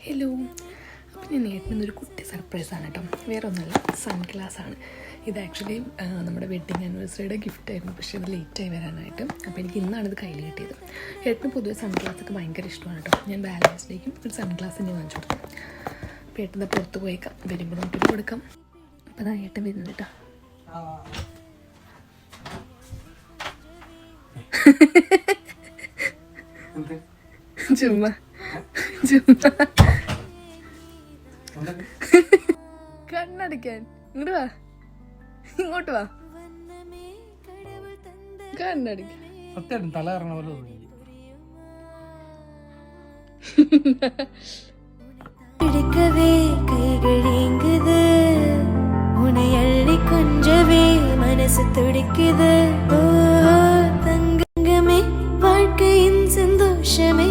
Hello. അപ്പം ഞാൻ നേട്ടനൊരു കുട്ടി സർപ്രൈസാണ് കേട്ടോ. വേറെ ഒന്നുമല്ല, സൺഗ്ലാസ്സാണ്. ഇത് ആക്ച്വലി നമ്മുടെ വെഡ്ഡിങ് ആനിവേഴ്സറിയുടെ ഗിഫ്റ്റായിരുന്നു, പക്ഷേ ഇത് ലേറ്റായി വരാനായിട്ട്. അപ്പോൾ എനിക്ക് ഇന്നാണ് ഇത് കയ്യിൽ കിട്ടിയത്. ഏട്ടന് പൊതുവെ സൺഗ്ലാസ്സൊക്കെ ഭയങ്കര ഇഷ്ടമാണ് കേട്ടോ. ഞാൻ വാലൻറ്റൈൻസ് ഡേക്കും ഒരു സൺഗ്ലാസ് തന്നെ വാങ്ങിച്ചു കൊടുത്തു. അപ്പോൾ ഏട്ടൻ പുറത്ത് പോയേക്കാം, വരുമ്പോൾ നമുക്കിത് കൊടുക്കാം. അപ്പോൾ അതാ ഏട്ടൻ വരുന്നത് കേട്ടോ. ചുമ്മാ കണ്ണടയ്ക്കാൻ ഇങ്ങോട്ട് വാ, കണ്ണടയ്ക്കാൻ തല കറങ്ങണ പോലെ பிடிக்கவே கைகள் ஏங்குது, உன்னை அள்ளி கொஞ்சவே மனசு துடிக்குது. ஓ தங்கமே, வாழ்க்கையின் சந்தோஷமே